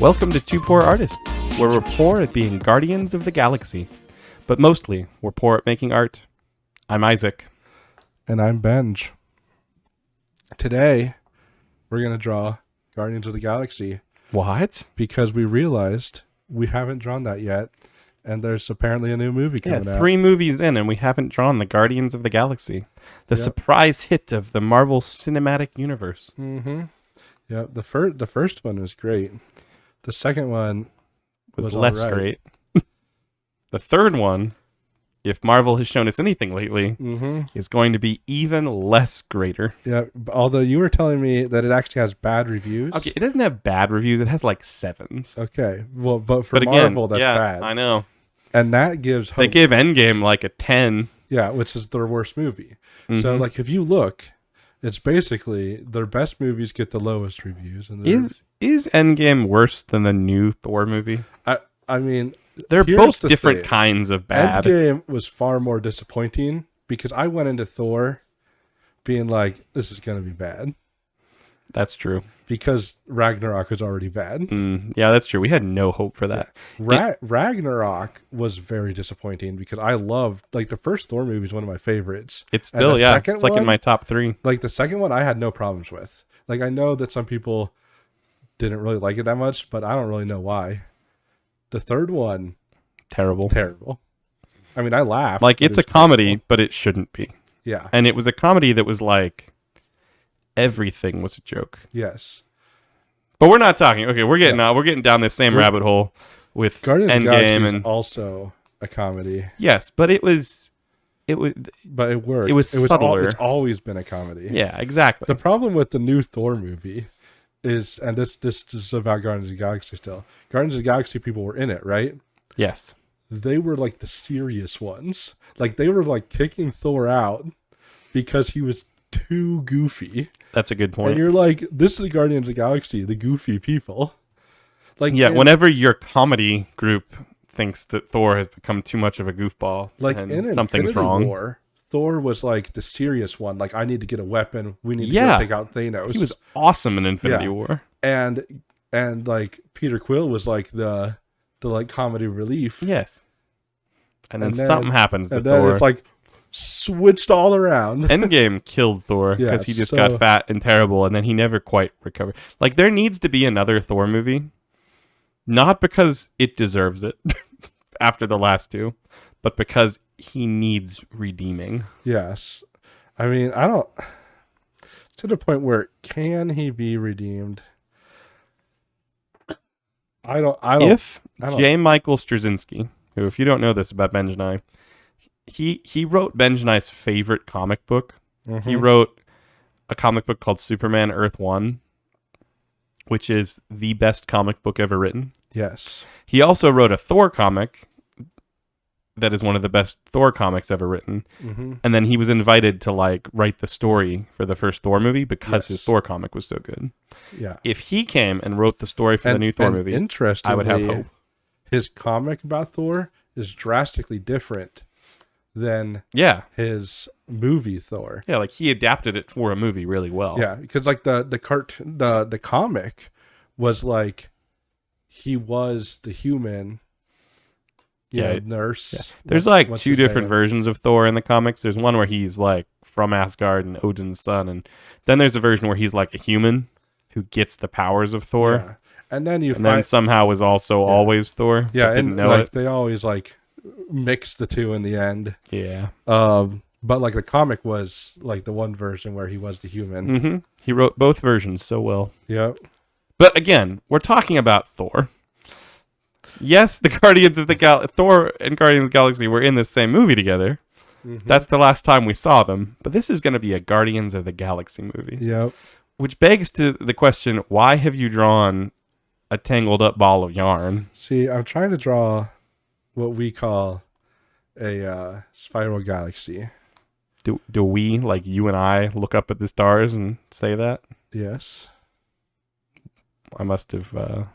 Welcome to Two Poor Artists, where we're poor at being guardians of the galaxy, but mostly we're poor at making art. I'm Isaac. And I'm Benj. Today, we're going to draw Guardians of the Galaxy. What? Because we realized we haven't drawn that yet, and there's apparently a new movie coming out. 3 movies in and we haven't drawn the Guardians of the Galaxy. The surprise hit of the Marvel Cinematic Universe. Mm-hmm. Yeah, the first one was great. The second one was less great. The third one, if Marvel has shown us anything lately, is going to be even less greater. Yeah, although you were telling me that it actually has bad reviews. Okay, it doesn't have bad reviews. It has like 7s. Okay, well, but for Marvel, that's bad. I know. And that gives hope. They gave Endgame like a 10. Yeah, which is their worst movie. So, like, if you look, it's basically their best movies get the lowest reviews. And is Endgame worse than the new Thor movie? I mean, they're both different kinds of bad. Endgame was far more disappointing because I went into Thor being like, this is going to be bad. That's true. Because Ragnarok was already bad. Yeah, that's true. We had no hope for that. Ragnarok was very disappointing because I loved, like, the first Thor movie is one of my favorites. It's still, it's like in my top 3. Like, the second one I had no problems with. Like, I know that some people didn't really like it that much, but I don't really know why. The third one, terrible. I mean, I laughed. Like, it's a comedy, but it shouldn't be. Yeah. And it was a comedy that was like, everything was a joke. Yes. But we're not talking. Okay, we're getting down this same rabbit hole with Endgame, and also a comedy. Yes, but it but it worked. It was subtler. It's always been a comedy. Yeah, exactly. The problem with the new Thor movie is, and this is about Guardians of the Galaxy still. Guardians of the Galaxy people were in it, right? Yes. They were like the serious ones. Like, they were like kicking Thor out because he was too goofy. That's a good point. And you're like, this is Guardians of the Galaxy, the goofy people. Like, yeah, whenever your comedy group thinks that Thor has become too much of a goofball, like, and in something's Infinity wrong. War, Thor was like the serious one. Like, I need to get a weapon. We need to go take out Thanos. He was awesome in Infinity War. And like Peter Quill was like the like comedy relief. Yes. And then something happens to and Thor. Then it's like switched all around. Endgame killed Thor because he just got fat and terrible, and then he never quite recovered. Like, there needs to be another Thor movie, not because it deserves it after the last 2, but because he needs redeeming. Yes. I mean, I don't, to the point where, can he be redeemed? I don't. If J. Michael Straczynski, who, if you don't know this about Benj and I, he wrote Benj and I's favorite comic book. He wrote a comic book called Superman Earth 1, which is the best comic book ever written. Yes. He also wrote a Thor comic that is one of the best Thor comics ever written. And then he was invited to, like, write the story for the first Thor movie because his Thor comic was so good. Yeah. If he came and wrote the story for the new Thor movie, I would have hope. His comic about Thor is drastically different than his movie Thor. Yeah, like, he adapted it for a movie really well. Yeah, because, like, the comic was like, he was the human nurse. Yeah. There's like 2 different versions of Thor in the comics. There's one where he's like from Asgard and Odin's son, and then there's a version where he's like a human who gets the powers of Thor. Yeah. And then then somehow was also always Thor. Yeah, didn't know like, it. they always like mix the 2 in the end. Yeah. But like the comic was like the one version where he was the human. He wrote both versions so well. Yep. But again, we're talking about Thor. Yes, the Guardians of the Thor and Guardians of the Galaxy were in the same movie together. That's the last time we saw them. But this is going to be a Guardians of the Galaxy movie. Yep. Which begs to the question, why have you drawn a tangled up ball of yarn? See, I'm trying to draw what we call a spiral galaxy. Do we, like you and I, look up at the stars and say that? Yes. I must have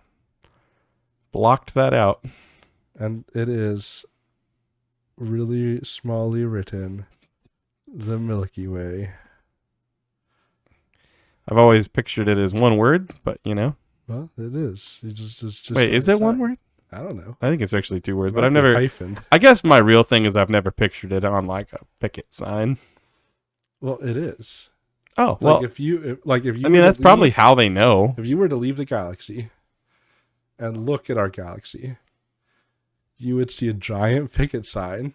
blocked that out. And it is really smallly written, the Milky Way. I've always pictured it as one word, but, you know. Well, it is. It's just Wait, is it one word? I don't know. I think it's actually two words, It but might I've be never. hyphened. I guess my real thing is I've never pictured it on like a picket sign. Well, it is. Oh well, if you I mean that's probably how they know. If you were to leave the galaxy and look at our galaxy, you would see a giant picket sign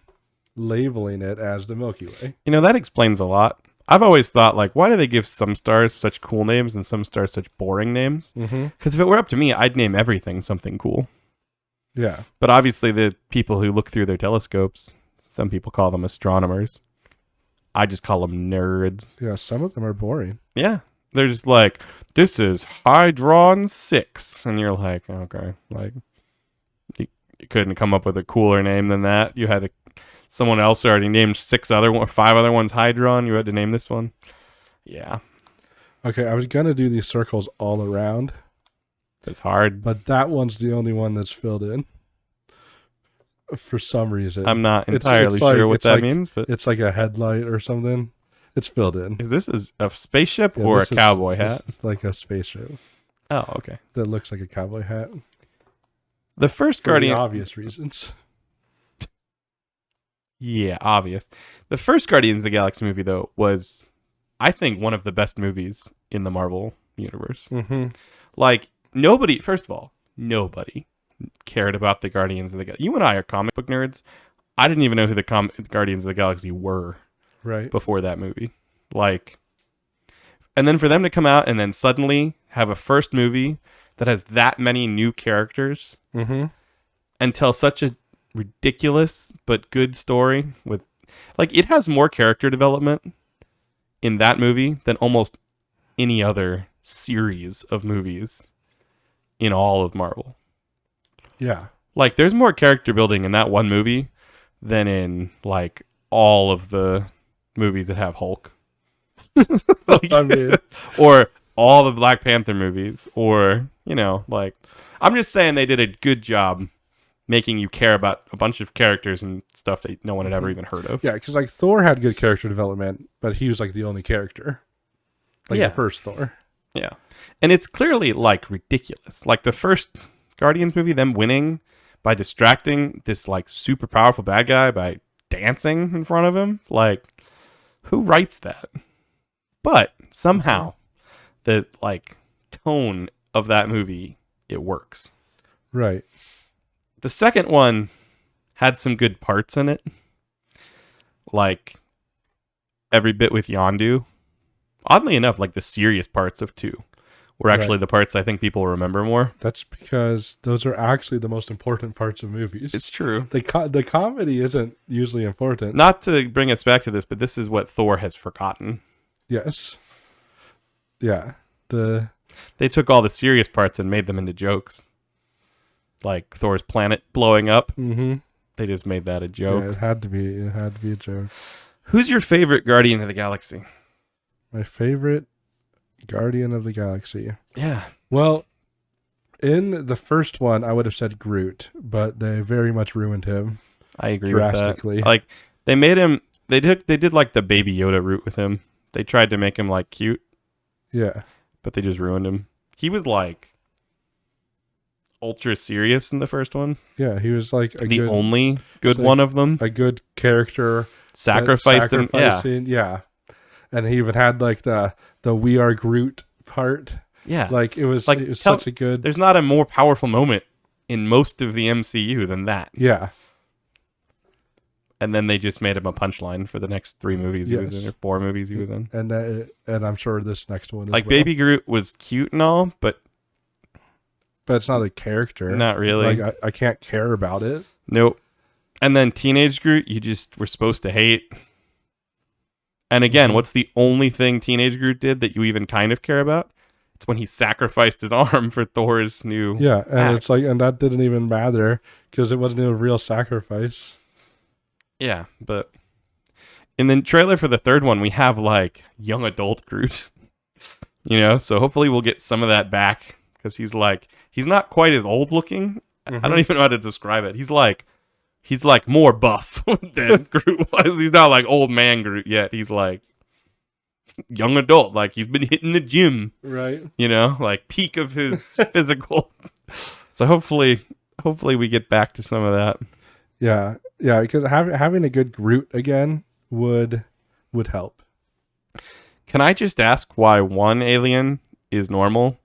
labeling it as the Milky Way. You know, that explains a lot. I've always thought, like, why do they give some stars such cool names and some stars such boring names? Because if it were up to me, I'd name everything something cool. Yeah. But obviously, the people who look through their telescopes, some people call them astronomers. I just call them nerds. Yeah, some of them are boring. Yeah. They're just like, this is Hydron 6. And you're like, okay. Like, you couldn't come up with a cooler name than that. You had to... Someone else already named 5 other ones Hydron. You had to name this one. Yeah. Okay, I was going to do these circles all around. It's hard. But that one's the only one that's filled in. For some reason. I'm not entirely sure what that means, but... It's like a headlight or something. It's filled in. Is this a spaceship or a cowboy hat? It's like a spaceship. Oh, okay. That looks like a cowboy hat. The first For Guardian... the obvious reasons. Yeah, obvious. The first Guardians of the Galaxy movie, though, was, I think, one of the best movies in the Marvel universe. Like, nobody, first of all, nobody cared about the Guardians of the Galaxy. You and I are comic book nerds. I didn't even know who the Guardians of the Galaxy were before that movie. Like, and then for them to come out and then suddenly have a first movie that has that many new characters and tell such a ridiculous but good story with, like, it has more character development in that movie than almost any other series of movies in all of Marvel. Yeah. Like, there's more character building in that one movie than in, like, all of the movies that have Hulk. Like, I mean, or all the Black Panther movies, or, you know, like, I'm just saying they did a good job making you care about a bunch of characters and stuff that no one had ever even heard of. Yeah, because, like, Thor had good character development, but he was, like, the only character. Like, the first Thor. Yeah. And it's clearly, like, ridiculous. Like, the first Guardians movie, them winning by distracting this, like, super powerful bad guy by dancing in front of him. Like, who writes that? But somehow, the, like, tone of that movie, it works. Right. The second one had some good parts in it. Like, every bit with Yondu. Oddly enough, like, the serious parts of 2 were actually the parts I think people remember more. That's because those are actually the most important parts of movies. It's true. The comedy isn't usually important. Not to bring us back to this, but this is what Thor has forgotten. Yes. Yeah. They took all the serious parts and made them into jokes. Like Thor's planet blowing up. They just made that a joke. Yeah, it had to be a joke. Who's your favorite Guardian of the Galaxy? My favorite Guardian of the Galaxy. Yeah. Well, in the first one, I would have said Groot, but they very much ruined him. I agree drastically. with that. Like, they made him... They did like the Baby Yoda route with him. They tried to make him, like, cute. Yeah. But they just ruined him. He was, like, ultra serious in the first one. Yeah, he was, like, only good one of them. A good character. Sacrificed him. Yeah. And he even had, like, the We Are Groot part. Yeah. Like, it was such a good... There's not a more powerful moment in most of the MCU than that. Yeah. And then they just made him a punchline for the next 3 movies he was in, or 4 movies he was in. And I'm sure this next one is like, Baby Groot was cute and all, but it's not a character. Not really. Like, I can't care about it. Nope. And then Teenage Groot, you just were supposed to hate. And again, what's the only thing Teenage Groot did that you even kind of care about? It's when he sacrificed his arm for Thor's new and axe. It's like, and that didn't even matter because it wasn't a real sacrifice. Yeah, but in the trailer for the third one, we have, like, young adult Groot. You know, so hopefully we'll get some of that back because he's not quite as old looking. I don't even know how to describe it. He's like more buff than Groot was. He's not like old man Groot yet. He's like young adult, like he's been hitting the gym, Right. you know, like peak of his physical. So hopefully we get back to some of that. Yeah. Yeah. Because having a good Groot again would help. Can I just ask why one alien is normal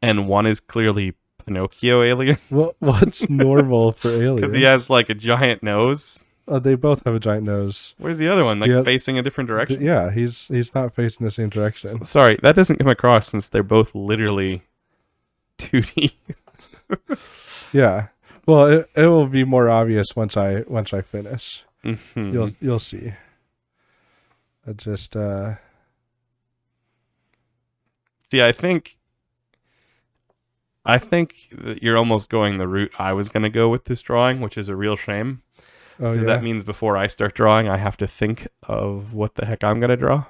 and one is clearly Pinocchio alien? What's normal for aliens? Because he has like a giant nose. They both have a giant nose. Where's the other one? Like Yeah. facing a different direction? Yeah, he's not facing the same direction. Sorry, that doesn't come across since they're both literally 2D. Yeah. Well, it will be more obvious once I finish. Mm-hmm. You'll see. I just See, I think that you're almost going the route I was going to go with this drawing, which is a real shame. oh Because yeah. that means before I start drawing, I have to think of what the heck I'm going to draw.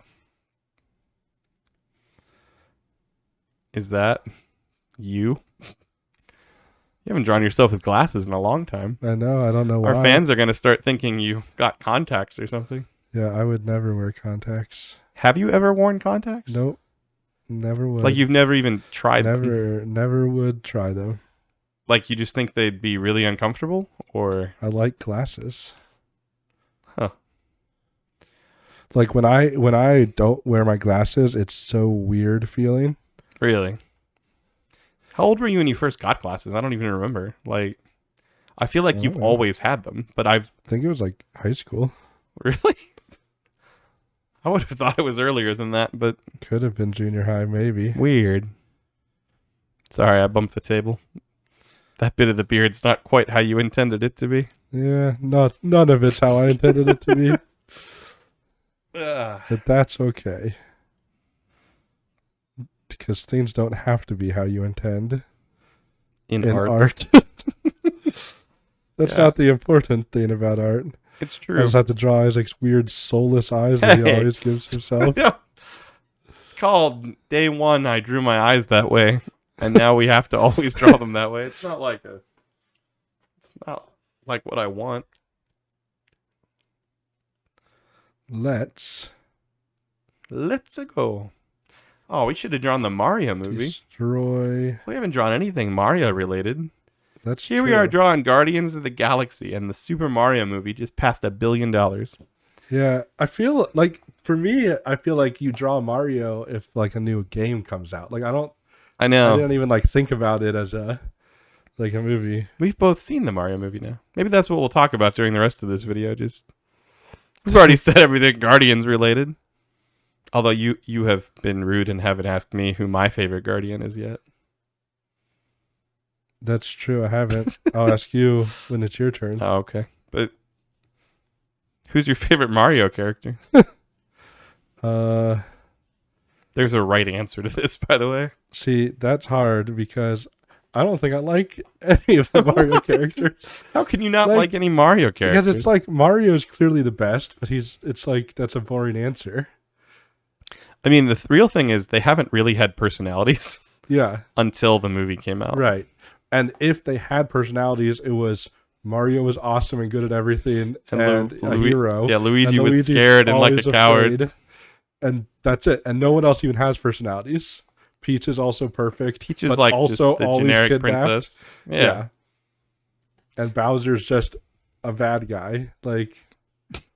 Is that you? You haven't drawn yourself with glasses in a long time. I know. I don't know why. Our fans are going to start thinking you got contacts or something. Yeah, I would never wear contacts. Have you ever worn contacts? Nope. Never would. Like you've never even tried them? Never would try them. Like you just think they'd be really uncomfortable? Or I like glasses. Huh. Like when I don't wear my glasses, it's so weird feeling. really? How old were you when you first got glasses? I don't even remember. Like, I feel like you've Oh. always had them, but I've... I think it was like high school. Really? I would have thought it was earlier than that, but Could have been junior high, maybe. weird. Sorry, I bumped the table. That bit of the beard's not quite how you intended it to be. Yeah, none of it's how I intended it to be, Ugh. but that's okay. Because things don't have to be how you intend In in art. art. That's Yeah. not the important thing about art. It's I true. just have to draw Isaac's weird soulless eyes that he Hey. always gives himself. Yeah. It's called Day One, I Drew My Eyes That Way, and now we have to always draw them that way. It's not like what I want. Let's Let's go. Oh, we should have drawn the Mario movie. destroy. We haven't drawn anything Mario related. That's Here true. we are drawing Guardians of the Galaxy, and the Super Mario movie just passed $1 billion. Yeah, I feel like for me, I feel like you draw Mario if like a new game comes out. Like I I know. didn't even like think about it as a movie. We've both seen the Mario movie now. Maybe that's what we'll talk about during the rest of this video. Just we've already said everything Guardians related. Although you have been rude and haven't asked me who my favorite Guardian is yet. That's true. I haven't. I'll ask you when it's your turn. Oh, okay. But who's your favorite Mario character? There's a right answer to this, by the way. See, that's hard because I don't think I like any of the Mario characters. How can you not like any Mario characters? Because it's like Mario's clearly the best, but it's like that's a boring answer. I mean, the real thing is they haven't really had personalities Yeah, until the movie came out. right. And if they had personalities, it was Mario was awesome and good at everything and a hero. Yeah, Luigi and was Luigi's scared and like always a coward. afraid. And that's it. And no one else even has personalities. Peach is also perfect. Peach is but like also just the always generic kidnapped. princess. Yeah. And Bowser's just a bad guy. Like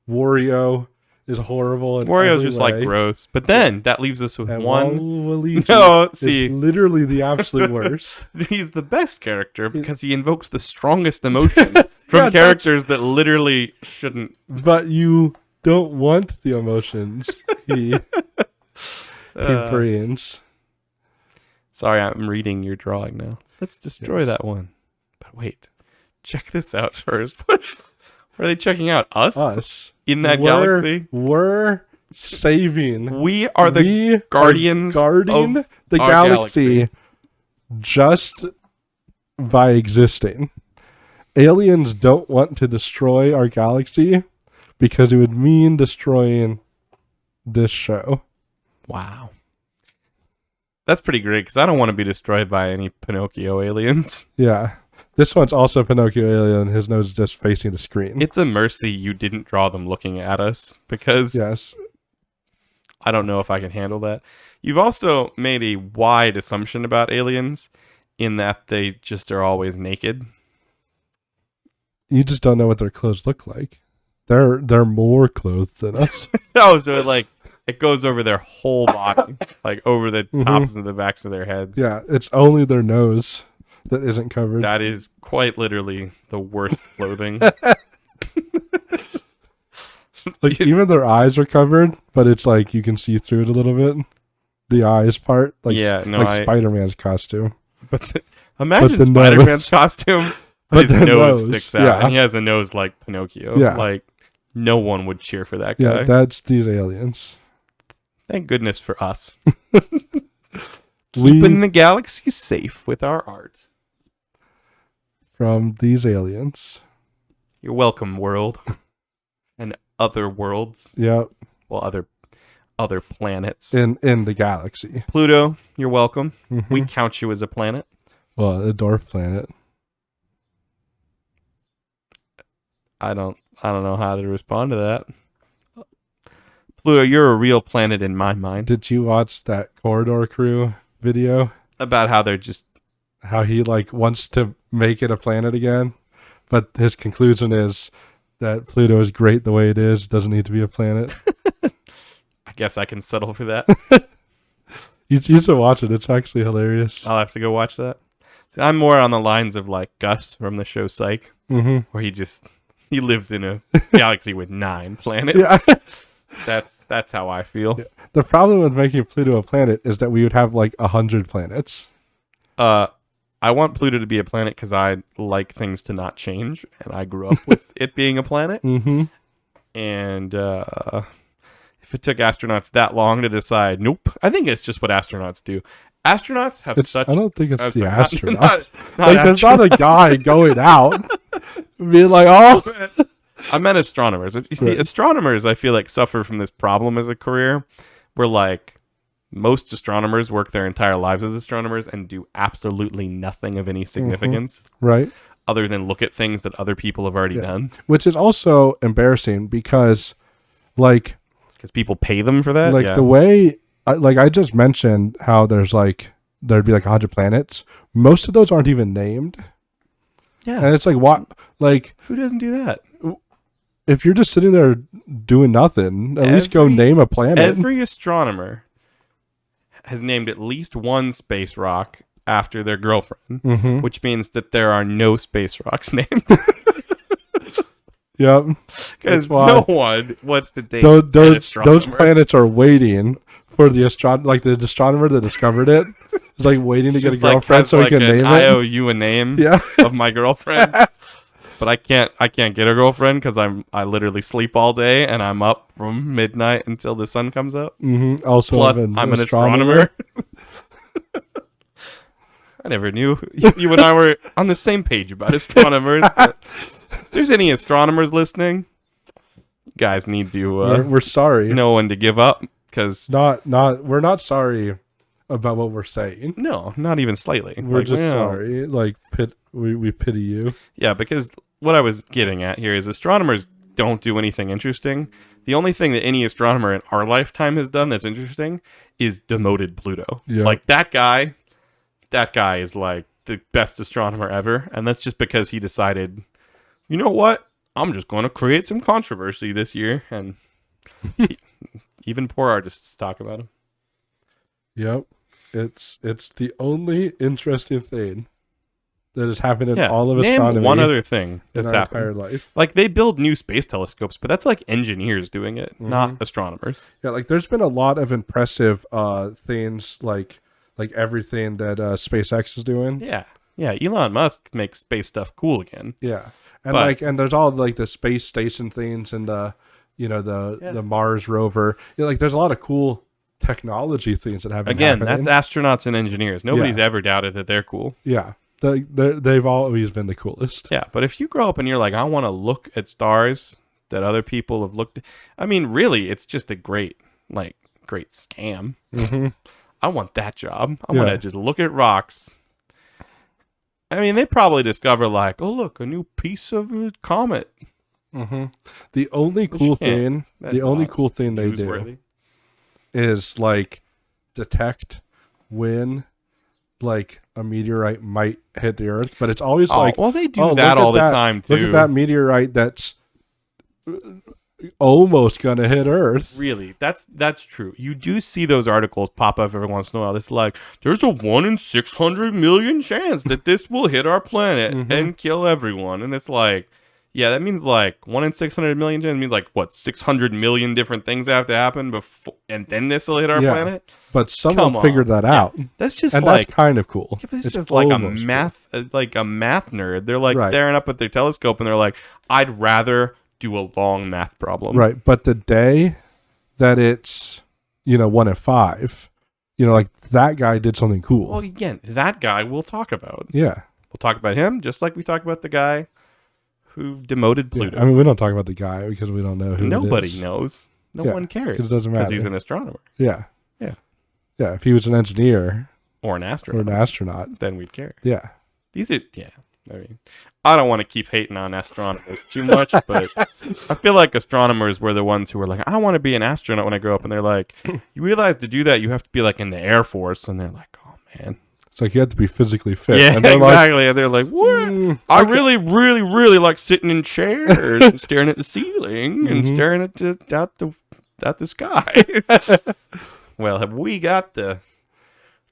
Wario is horrible. In Wario's every just way. like gross. But then that leaves us with And one. Waluigi No, is see, literally the absolute worst. he's the best character because he invokes the strongest emotion from Yeah, characters that literally shouldn't. But you don't want the emotions he brings. Sorry, I'm reading your drawing now. Let's destroy Yes. that one. But wait, check this out first. What are they checking out? Us? Us. In that We're- galaxy? We're saving. We are the We are guardians guarding of the our galaxy just by existing. Aliens don't want to destroy our galaxy because it would mean destroying this show. Wow. That's pretty great because I don't want to be destroyed by any Pinocchio aliens. Yeah. This one's also Pinocchio alien. His nose is just facing the screen. It's a mercy you didn't draw them looking at us because Yes. I don't know if I can handle that. You've also made a wide assumption about aliens in that they just are always naked. You just don't know what their clothes look like. They're more clothed than us. Oh, so it goes over their whole body, like over the tops and the backs of their heads. Yeah, it's only their nose that isn't covered. That is quite literally the worst clothing. Like even their eyes are covered, but it's like you can see through it a little bit. The eyes part, like Spider-Man's costume. But imagine Spider-Man's costume, but his nose sticks out, and he has a nose like Pinocchio. Yeah. Like no one would cheer for that guy. Yeah, that's these aliens. Thank goodness for us. Keeping the galaxy safe with our art. From these aliens. You're welcome, world. And other worlds. Yep. Well, other planets. In the galaxy. Pluto, you're welcome. We count you as a planet. Well, a dwarf planet. I don't know how to respond to that. Pluto, you're a real planet in my mind. Did you watch that Corridor Crew video? About how they're just... How he, like, wants to make it a planet again, but his conclusion is that Pluto is great the way it is, doesn't need to be a planet. I guess I can settle for that. You should watch it. It's actually hilarious. I'll have to go watch that. See, I'm more on the lines of, like, Gus from the show Psych, where he lives in a galaxy with 9 planets. Yeah. That's how I feel. Yeah. The problem with making Pluto a planet is that we would have like 100 planets. I want Pluto to be a planet because I like things to not change, and I grew up with it being a planet. And if it took astronauts that long to decide, nope, I think it's just what astronauts do. Astronauts have I don't think it's the astronauts. Not like, there's not a guy going out being like, oh. I meant astronomers. You see, astronomers, I feel like, suffer from this problem as a career where, like, most astronomers work their entire lives as astronomers and do absolutely nothing of any significance. Right. Other than look at things that other people have already done. Which is also embarrassing because, like... Because people pay them for that? Like, the way... I just mentioned how there'd be like 100 planets. Most of those aren't even named. Yeah. And it's like, what? Like... Who doesn't do that? If you're just sitting there doing nothing, at least go name a planet. Every astronomer has named at least one space rock after their girlfriend, which means that there are no space rocks named. Yep. Because no one wants to date those planets are waiting for the astronomer that discovered it. It's like waiting to get a girlfriend so he can name it. I owe you a name of my girlfriend. But I can't get a girlfriend because I literally sleep all day and I'm up from midnight until the sun comes up. Also, plus I'm an astronomer. I never knew you and I were on the same page about astronomers. If there's any astronomers listening, you guys need to. We're sorry. Know when to give up because we're not sorry about what we're saying. No, not even slightly. We're just sorry. Like we pity you. Yeah, because what I was getting at here is astronomers don't do anything interesting. The only thing that any astronomer in our lifetime has done that's interesting is demoted Pluto. Yeah. Like that guy is like the best astronomer ever, and that's just because he decided, you know what? I'm just going to create some controversy this year, and even poor artists talk about him. Yep. It's the only interesting thing that has happened in all of astronomy. Name one other thing that's happened. Entire life. Like they build new space telescopes, but that's like engineers doing it, not astronomers. Yeah, like there's been a lot of impressive things like everything that SpaceX is doing. Yeah. Yeah, Elon Musk makes space stuff cool again. Yeah. And and there's all like the space station things and the Mars rover. You know, like there's a lot of cool technology things that have been happening. That's astronauts and engineers. Nobody's ever doubted that they're cool. Yeah. They've always been the coolest. Yeah, but if you grow up and you're like, I want to look at stars that other people have looked at. I mean, really, it's just a great scam. I want that job. I want to just look at rocks. I mean, they probably discover like, oh, look, a new piece of a comet. The only cool thing they do is like detect when like a meteorite might hit the Earth, but it's always like, well, they do oh, that look all at the that, time Look at too. that meteorite that's almost gonna hit Earth. Really, that's true. You do see those articles pop up every once in a while. It's like there's a 1 in 600 million chance that this will hit our planet and kill everyone, and it's like, yeah, that means like 1 in 600 million chance means like what 600 million different things have to happen before, and then this will hit our planet. But someone Come figured on. that out, That's just and like that's kind of cool. it's It's just like a almost math nerd. They're like Right. staring up at their telescope and they're like, I'd rather do a long math problem. cool. Right, but the day that it's 1 in 5, like that guy did something cool. Well, again, that guy we'll talk about. Yeah. We'll talk about him just like we talk about the guy who demoted Pluto. I mean, we don't talk about the guy because we don't know who Nobody it is. knows. No Yeah, one cares. 'cause it doesn't matter. Because he's an astronomer. Yeah. Yeah. Yeah, if he was an engineer Or an or astronaut. an astronaut. Then we'd care. Yeah. These are, yeah. I mean, I don't want to keep hating on astronomers too much, but I feel like astronomers were the ones who were like, I want to be an astronaut when I grow up. And they're like, you realize to do that, you have to be like in the Air Force. And they're like, oh, man. It's like you have to be physically fit. Yeah, and they're exactly. And they're like, what? I really, really, really like sitting in chairs and staring at the ceiling and staring at the sky. Well, have we got the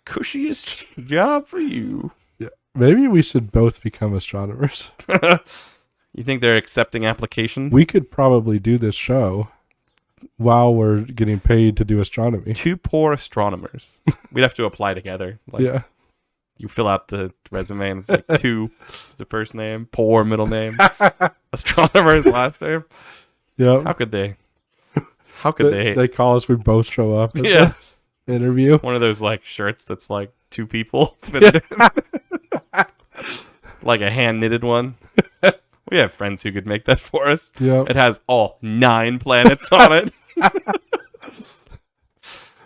cushiest job for you? Yeah. Maybe we should both become astronomers. You think they're accepting applications? We could probably do this show while we're getting paid to do astronomy. 2 poor astronomers. We'd have to apply together. Like, Yeah. You fill out the resume and it's like 2 is the first name, poor middle name, astronomer's last name. Yeah. How could they? How could they? They call us, we both show up at Yeah. the interview. One of those like shirts that's like 2 people fitted in. Like a hand knitted one. We have friends who could make that for us. Yeah. It has all 9 planets on it.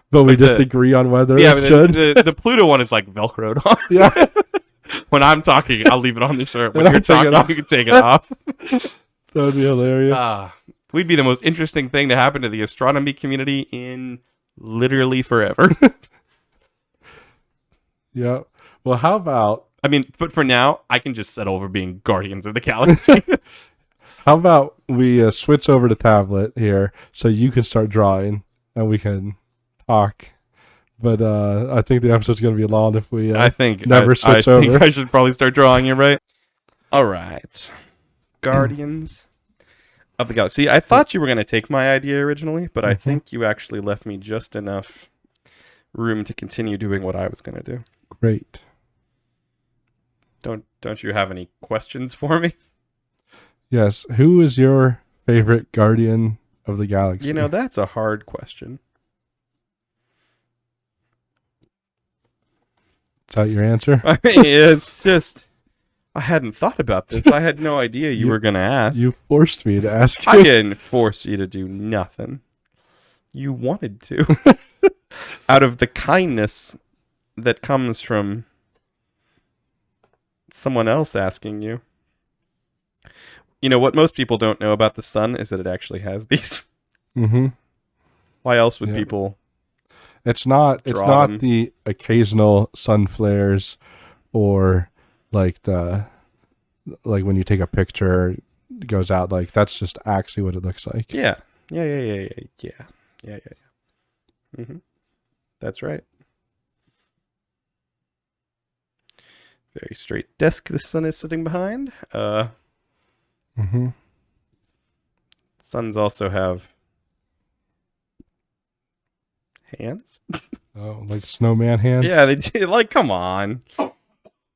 But we just agree on whether Yeah, it's but good. the Pluto one is like Velcroed on. Yeah. When I'm talking, I'll leave it on the shirt. When And you're I'll take it talking, off. you can take it off. That would be hilarious. We'd be the most interesting thing to happen to the astronomy community in literally forever. Yeah. Well, how about I mean, but for now, I can just settle over being Guardians of the Galaxy. we switch over to tablet here so you can start drawing and we can talk. But I think the episode's going to be long if we I think never switch I think over. I should probably start drawing. You're right. All right, Guardians of the Galaxy. See, I thought you were going to take my idea originally, but I think you actually left me just enough room to continue doing what I was going to do. Great. Don't you have any questions for me? Yes. Who is your favorite Guardian of the Galaxy? You know, that's a hard question. Is that your answer? I mean, it's just I hadn't thought about this. I had no idea you were going to ask. You forced me to ask I you. didn't force you to do nothing. You wanted to. Out of the kindness that comes from someone else asking you. You know, what most people don't know about the sun is that it actually has these. Mm-hmm. Why else would Yeah. people... It's not Draw them. the occasional sun flares or like when you take a picture it goes out, like that's just actually what it looks like. Yeah. Yeah. Mm-hmm. That's right. Very straight desk the sun is sitting behind. Mm-hmm. Suns also have hands. Oh, like snowman hand? Yeah, they do. Like, come on.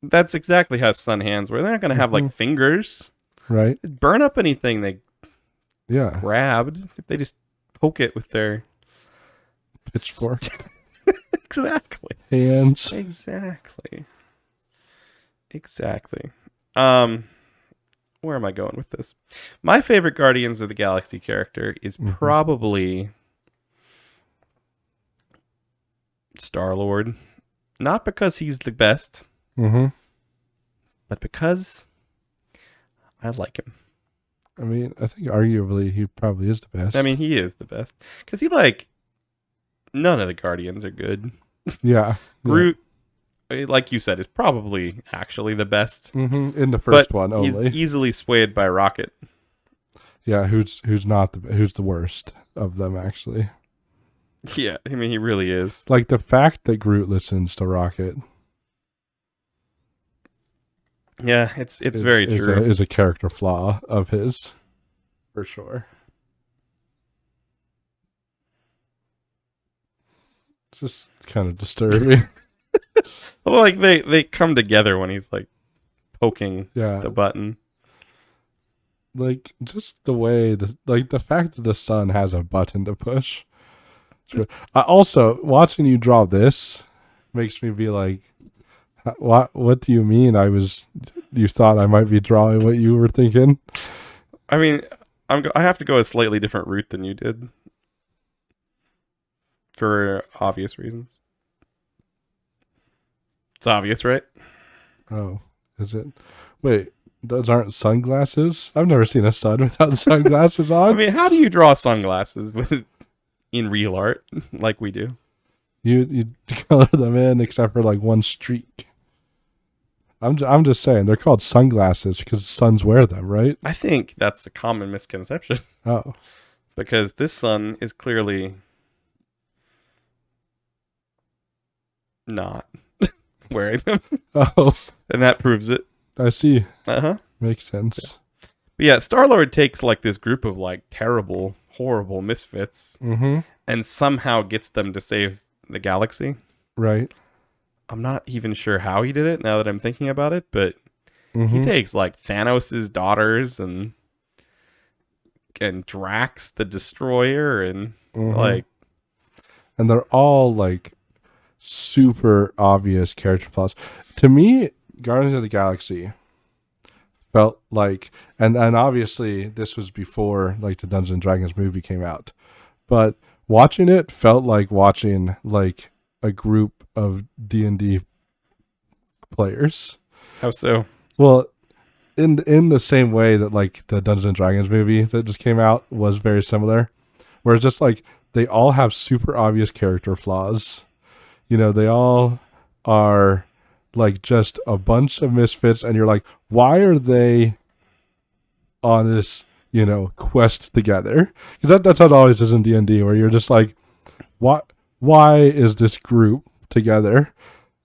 That's exactly how sun hands were. They're not going to have, like, fingers. Right? They'd burn up anything they Yeah. grabbed if they just poke it with their... Pitchfork. Exactly. Hands. Exactly. Where am I going with this? My favorite Guardians of the Galaxy character is probably Star-Lord. Not because he's the best, Mm-hmm. but because I like him. I mean, I think arguably he probably is the best. I mean, he is the best. Because he, like, None of the Guardians are good. Yeah. Groot, like you said, is probably actually the best. In the But first one he's only. easily swayed by Rocket. Yeah, who's the worst of them actually? Yeah, I mean, he really is. Like the fact that Groot listens to Rocket. Yeah, it's very true. Is a character flaw of his, for sure. It's just kind of disturbing. Well, like they come together when he's like poking Yeah, the button. like just the way the fact that the sun has a button to push. I also watching you draw this makes me be like, what do you mean? You thought I might be drawing what you were thinking? I mean, I have to go a slightly different route than you did for obvious reasons. It's obvious, right? Oh, is it? Wait, those aren't sunglasses? I've never seen a sun without sunglasses on. I mean, how do you draw sunglasses in real art like we do? You color them in except for like one streak. I'm just saying they're called sunglasses because suns wear them, right? I think that's a common misconception Oh, because this sun is clearly not wearing them, oh, and that proves it. I see. Uh-huh. Makes sense. But yeah, Star-Lord takes like this group of like terrible, horrible misfits Mm-hmm. and somehow gets them to save the galaxy. Right. I'm not even sure how he did it now that I'm thinking about it, but Mm-hmm. he takes like Thanos' daughters and Drax the Destroyer and Mm-hmm. like And they're all like super obvious character flaws. To me, Guardians of the Galaxy felt like, and obviously this was before like the Dungeons and Dragons movie came out, but watching it felt like watching like a group of D&D players. how so? Well, in the same way that like the Dungeons and Dragons movie that just came out was very similar, where it's just like they all have super obvious character flaws. You know, they all are like just a bunch of misfits, and you're like, why are they on this, quest together? Because that's how it always is in D&D, where you're just like, why is this group together?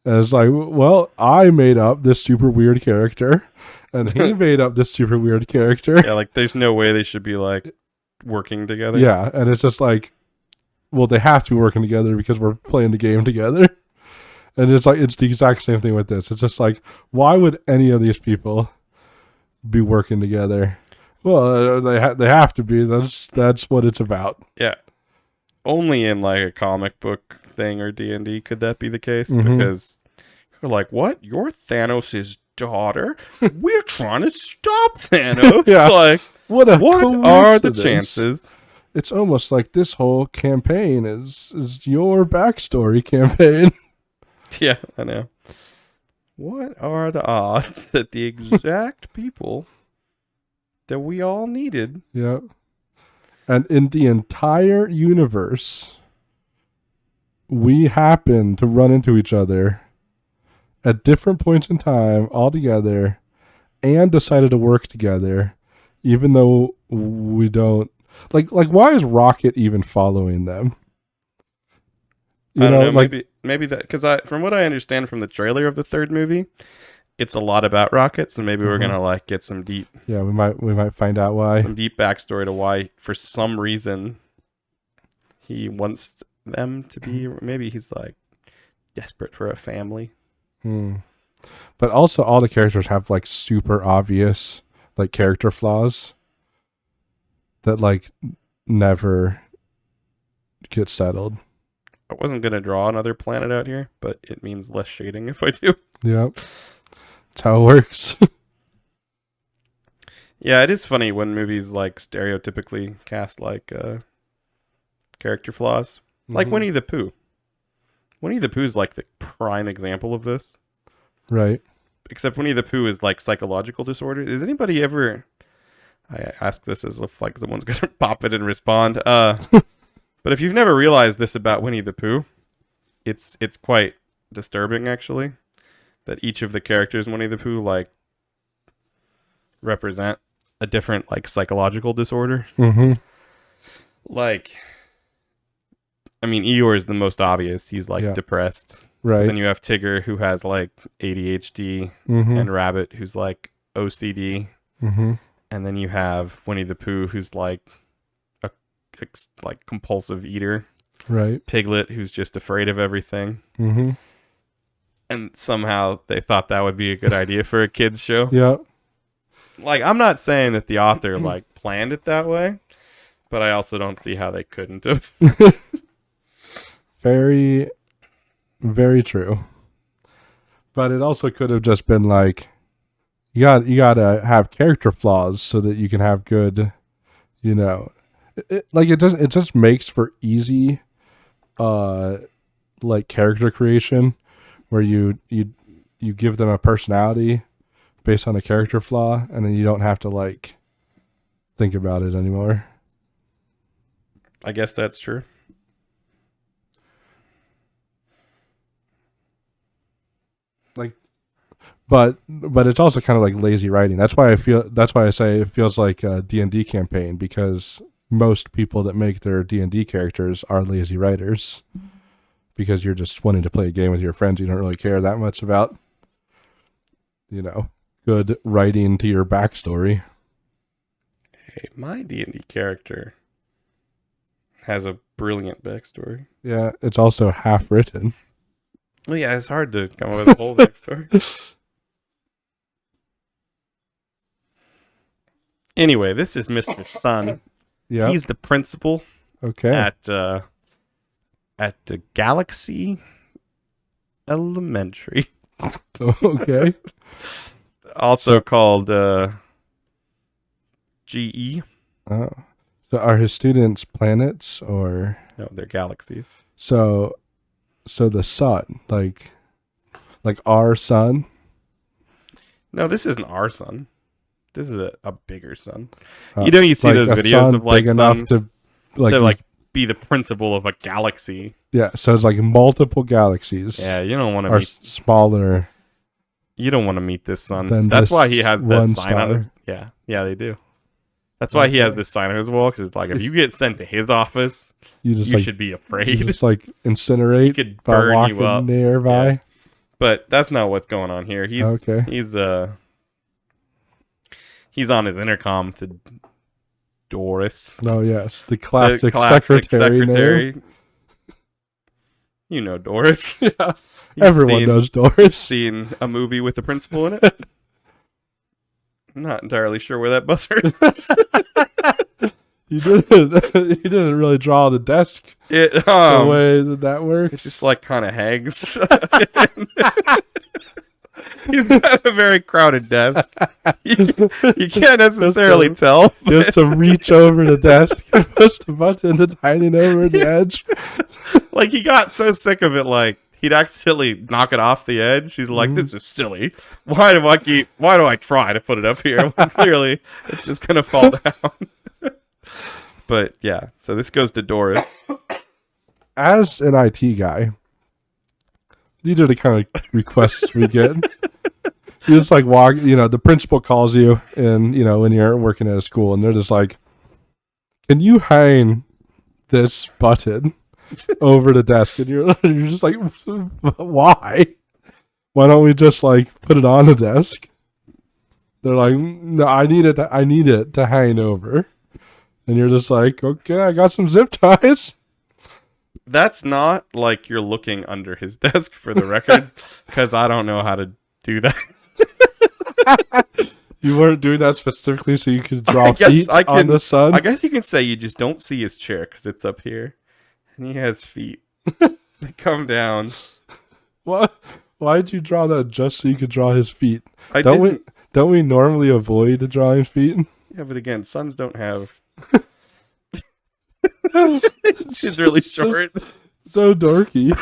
And it's like, well, I made up this super weird character, and he made up this super weird character. Yeah, like there's no way they should be like working together. Yeah, and it's just like, well, they have to be working together because we're playing the game together. And it's like, it's the exact same thing with this. It's just like, why would any of these people be working together? Well, they have to be. That's what it's about. Yeah. Only in like a comic book thing or D&D could that be the case, Mhm. because you're like, what? You're Thanos' daughter? We're trying to stop Thanos. Yeah. Like, What are the chances? It's almost like this whole campaign is your backstory campaign. Yeah, I know. What are the odds that the exact people that we all needed? Yeah. And in the entire universe, we happen to run into each other at different points in time all together and decided to work together, even though we don't like why is Rocket even following them? I don't know, maybe that, because from what I understand from the trailer of the third movie, it's a lot about Rocket, so maybe we're gonna like get some deep Yeah, we might find out why. some deep backstory to why, for some reason, he wants them to be. Maybe he's like desperate for a family. But also, all the characters have like super obvious like character flaws that like never get settled. I wasn't gonna draw another planet out here, but it means less shading if I do. Yep, that's how it works. Yeah, it is funny when movies like stereotypically cast like character flaws, like Mhm. Winnie the Pooh. Winnie the Pooh's like the prime example of this. Right. Except Winnie the Pooh is like psychological disorder. Is anybody ever? I ask this as if like someone's gonna pop it and respond. But if you've never realized this about Winnie the Pooh, it's quite disturbing actually, that each of the characters in Winnie the Pooh like represent a different like psychological disorder. Mm-hmm. Like, I mean, Eeyore is the most obvious. He's like depressed. Right. But then you have Tigger who has like ADHD, and Rabbit who's like OCD. Mm-hmm. And then you have Winnie the Pooh who's like a like compulsive eater. Right. Piglet who's just afraid of everything. Mm-hmm. And somehow they thought that would be a good idea for a kids show. Yeah. Like, I'm not saying that the author like planned it that way, but I also don't see how they couldn't have. Very, very true. But it also could have just been like, you gotta have character flaws so that you can have good, you know, it just makes for easy, like character creation, where you give them a personality based on a character flaw, and then you don't have to like think about it anymore. I guess that's true. Like, but it's also kind of like lazy writing. That's why I say it feels like a D&D campaign, because most people that make their D&D characters are lazy writers, because you're just wanting to play a game with your friends. You don't really care that much about, you know, good writing to your backstory. Hey, my D&D character has a brilliant backstory. Yeah, it's also half written. Well, yeah, it's hard to come up with a whole backstory. Anyway, this is Mr. Sun. Yeah. He's the principal Okay. at the Galaxy Elementary. Okay. Also called GE. Oh. So are his students planets, or No, they're galaxies. so the sun, like our sun? No, this isn't our sun. This is a bigger sun. Uh, You see like those a videos sun of like big enough suns to like be the principal of a galaxy. yeah, so it's like multiple galaxies. Yeah, you don't want to are meet. smaller. You don't want to meet this sun. Than That's this why he has that one sign on his. star. Yeah, they do. That's why he has Okay. this sign on his wall, because it's like, if you get sent to his office, You just you like should be you afraid. just like He incinerate could by burn walking you up. nearby. Yeah. But that's not what's going on here. Okay. He's on his intercom to Doris, No, yes, the the classic, classic secretary. secretary. You know Doris. Yeah, You've everyone knows Doris. Seen a movie with the principal in it. I'm not entirely sure where that buzzer is. You didn't really draw the desk It the way that works. it's just like kind of hangs. He's got a very crowded desk. You can't necessarily tell. Just to reach over the desk and push the button that's hiding over the edge. Like, he got so sick of it, like he'd accidentally knock it off the edge. He's like, "This is silly. Why do I try to put it up here? When clearly, it's just gonna fall down." But yeah, so this goes to Doris. As an IT guy, these are the kind of requests we get. You just like walk, the principal calls you, and when you're working at a school, and they're just like, "Can you hang this button over the desk?" And you're just like, "Why? Why don't we just like put it on the desk?" They're like, "No, I need it to hang over." And you're just like, "Okay, I got some zip ties." That's not like you're looking under his desk, for the record, because I don't know how to do that. You weren't doing that specifically so you could draw feet on the sun? I guess you can say you just don't see his chair because it's up here. And he has feet. They come down. What? Why'd you draw that just so you could draw his feet? I Don't didn't. we normally avoid drawing feet? Yeah, but again, suns don't have. She's really short. So dorky.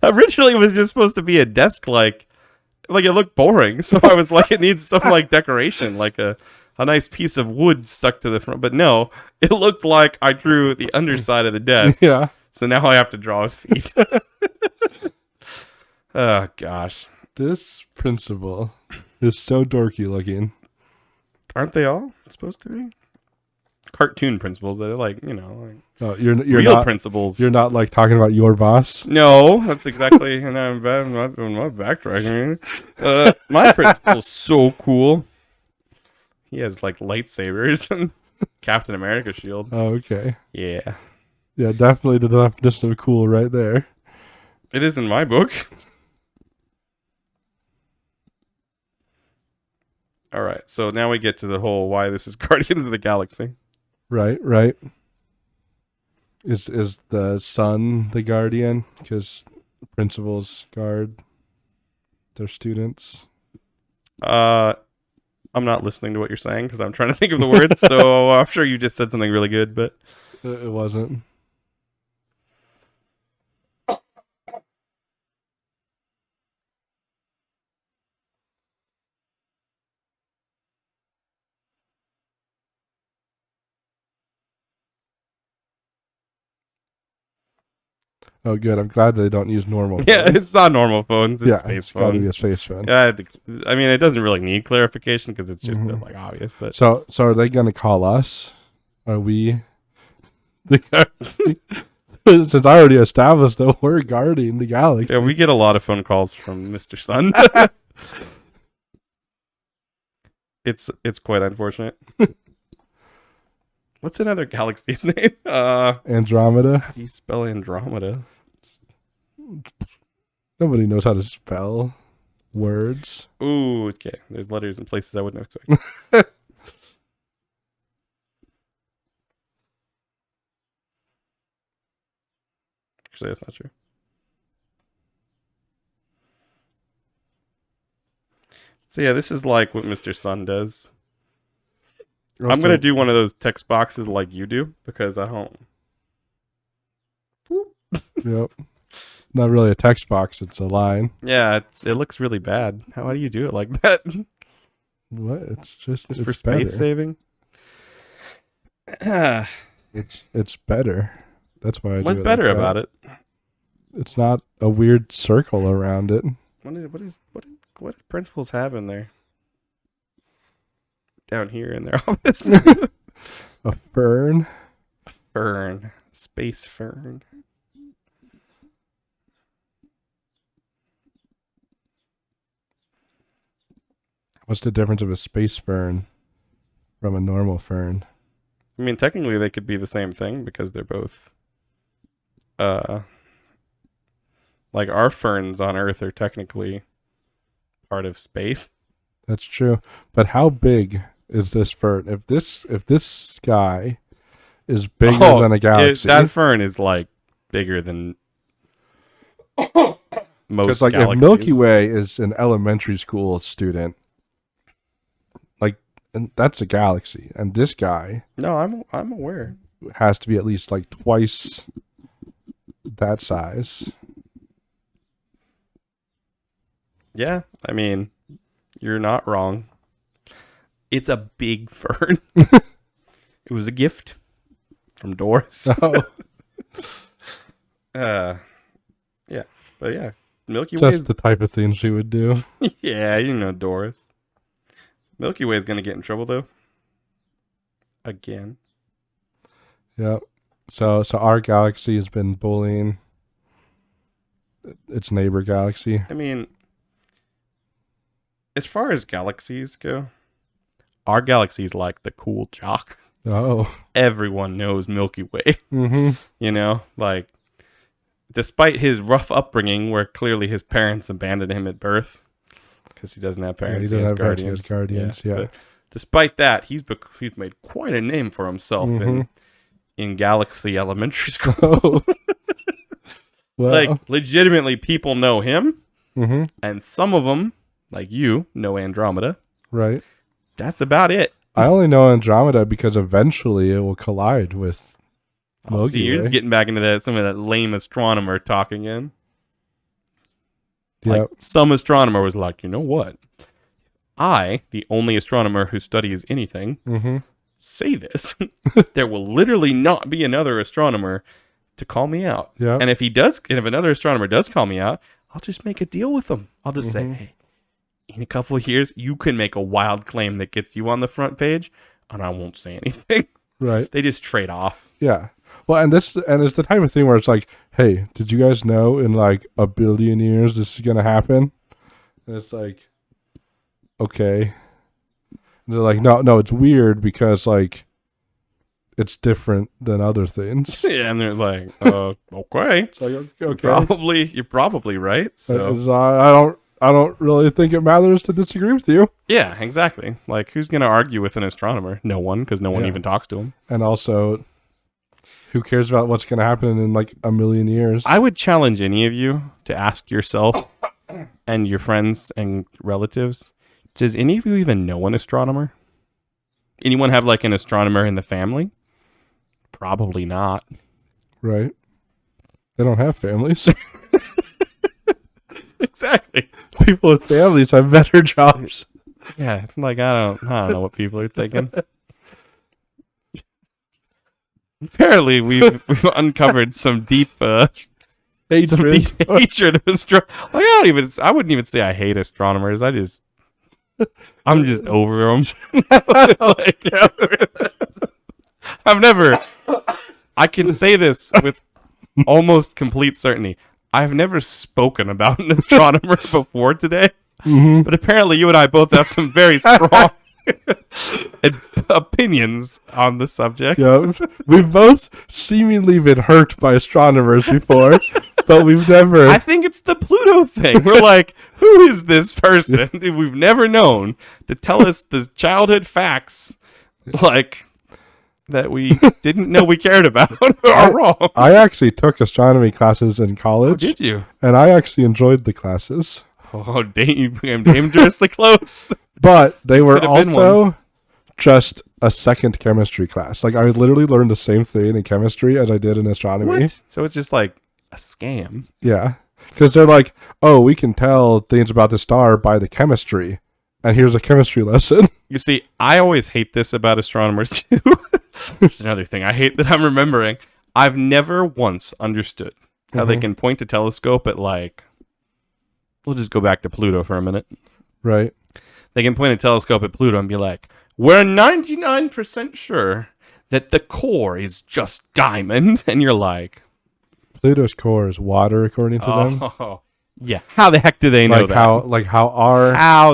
Originally, it was just supposed to be a desk, like it looked boring. So I was like, it needs some like decoration, like a a nice piece of wood stuck to the front. But no, it looked like I drew the underside of the desk. Yeah. So now I have to draw his feet. Oh, gosh. This principal is so dorky looking. Aren't they all supposed to be? Cartoon principals that are like, you know, like Oh, you're real not principals. You're not like talking about your boss. No, that's exactly. And I'm not backtracking. My principal's so cool. He has like lightsabers and Captain America shield. Oh, okay. Yeah, Yeah, definitely the definition of cool right there. it is in my book. All right, so now we get to the whole why this is Guardians of the Galaxy. Right. Is the sun the guardian? Because principals guard their students. I'm not listening to what you're saying because I'm trying to think of the words. So I'm sure you just said something really good, but It wasn't. Oh, good. I'm glad they don't use normal phones. yeah, it's not normal phones. It's space it's got to be phones. a space phone. Yeah, I mean, it doesn't really need clarification because it's just Mhm. like obvious. But So are they going to call us? Are we the Since I already established that we're guarding the galaxy. yeah, we get a lot of phone calls from Mr. Sun. It's quite unfortunate. What's another galaxy's name? Andromeda. How do you spell Andromeda? Nobody knows how to spell words. Ooh, okay. There's letters in places I wouldn't expect. Actually, that's not true. So yeah, this is like what Mr. Sun does. I'm gonna do one of those text boxes like you do because I don't. Yep. Not really a text box, it's a line. Yeah, it looks really bad. How do you do it like that? What? It's just It's it's for better. space saving. It's better. That's why I What's do it better like about that. it? It's not a weird circle around it. What do principals have in there? Down here in their office. A fern. Fern. Space fern. What's the difference of a space fern from a normal fern? I mean, technically they could be the same thing because they're both like our ferns on Earth are technically part of space. That's true. But how big is this fern? If this guy is bigger than a galaxy, that fern is like bigger than most because like galaxies. if Milky Way is an elementary school student, like, and that's a galaxy, and this guy No, I'm aware. has to be at least like twice that size. Yeah, I mean, you're not wrong. It's a big fern. It was a gift from Doris. Oh, Yeah, but yeah, Milky Way. just the type of thing she would do. Yeah, you know Doris. Milky Way is gonna get in trouble though. Again. Yep. So our galaxy has been bullying its neighbor galaxy. I mean, as far as galaxies go, our galaxy is like the cool jock. Oh. Everyone knows Milky Way. Mm-hmm. You know, like, despite his rough upbringing, where clearly his parents abandoned him at birth because he doesn't have parents, he he has doesn't have parents, he guardians. has guardians, yeah. But despite that, he's made quite a name for himself in Galaxy Elementary School. Oh. Well. Like, legitimately, people know him, Mm-hmm. and some of them, like you, know Andromeda. Right. That's about it. I only know Andromeda because eventually it will collide with Oh, Milky see, you're Way. getting back into that some of that lame astronomer talking in. Like, Yep. some astronomer was like, you know what? I, the only astronomer who studies anything, say this. There will literally not be another astronomer to call me out. Yeah. And if another astronomer does call me out, I'll just make a deal with them. I'll just say, hey, in a couple of years, you can make a wild claim that gets you on the front page, and I won't say anything. Right. They just trade off. Yeah. Well, and it's the type of thing where it's like, hey, did you guys know in like a billion years this is gonna happen? And it's like, okay. And they're like, no, it's weird because like it's different than other things. Yeah, and they're like, okay. It's like, okay. You're probably right. So I don't really think it matters to disagree with you. yeah, exactly. Like, who's gonna argue with an astronomer? No one, because no one even talks to him. And also, who cares about what's going to happen in like a million years? I would challenge any of you to ask yourself and your friends and relatives, does any of you even know an astronomer? Anyone have like an astronomer in the family? Probably not. Right. They don't have families. Exactly. People with families have better jobs. Yeah, like I don't know what people are thinking. Apparently, we've uncovered some deep hatred of astronomers. Like, I wouldn't even say I hate astronomers. I'm just over them. Like, I can say this with almost complete certainty. I've never spoken about an astronomer before today, but apparently you and I both have some very strong opinions on the subject. Yeah, we've both seemingly been hurt by astronomers before, but we've never. I think it's the Pluto thing. We're like, who is this person we've never known to tell us the childhood facts, like, that we didn't know we cared about are wrong? I actually took astronomy classes in college. Oh, did you? And I actually enjoyed the classes. Oh, you became dangerously close. But they were Could've been also just a second chemistry class. Like, I literally learned the same thing in chemistry as I did in astronomy. What? So it's just like a scam. Yeah. Because they're like, oh, we can tell things about the star by the chemistry. And here's a chemistry lesson. You see, I always hate this about astronomers, too. There's another thing I hate that I'm remembering. I've never once understood how they can point a telescope at, like, we'll just go back to Pluto for a minute. Right. They can point a telescope at Pluto and be like, we're 99% sure that the core is just diamond. And you're like, Pluto's core is water, according to them. Oh, yeah. How the heck do they know that? How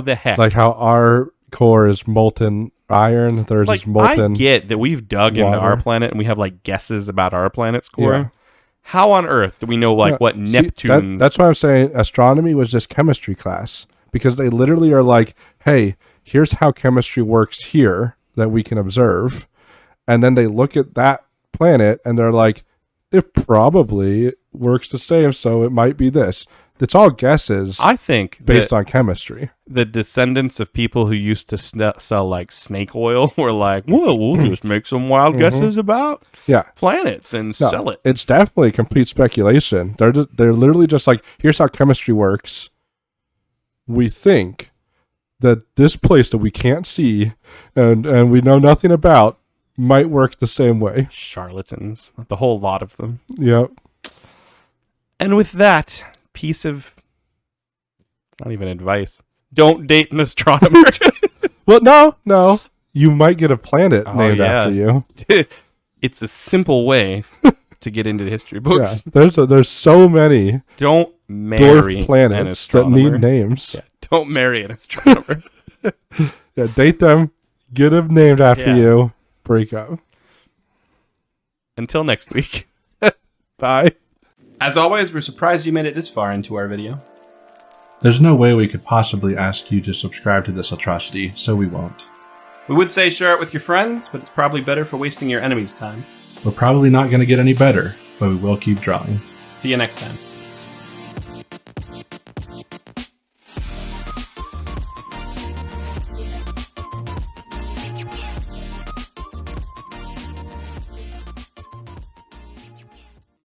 the heck? Like how our core is molten iron, theirs is molten. I get that we've dug into our planet and we have like guesses about our planet's core. Yeah. How on earth do we know what Neptune's... That's why I'm saying astronomy was just chemistry class. Because they literally are like, hey, here's how chemistry works here that we can observe. And then they look at that planet and they're like, it probably works the same, so it might be this. It's all guesses. I think based on chemistry. The descendants of people who used to sell like snake oil were like, "Well, we'll just make some wild guesses about planets and sell it." It's definitely complete speculation. They're literally just like, here's how chemistry works. We think that this place that we can't see and we know nothing about might work the same way. Charlatans, the whole lot of them. Yep. And with that piece of, not even advice, don't date an astronomer. Well, no. You might get a planet named after you. It's a simple way to get into the history books. Yeah, there's so many. Don't marry planets an astronomer. That need names. Yeah, don't marry an astronomer. Yeah, date them, get them named after you, break up. Until next week. Bye. As always, we're surprised you made it this far into our video. There's no way we could possibly ask you to subscribe to this atrocity, so we won't. We would say share it with your friends, but it's probably better for wasting your enemies' time. We're probably not going to get any better, but we will keep drawing. See you next time.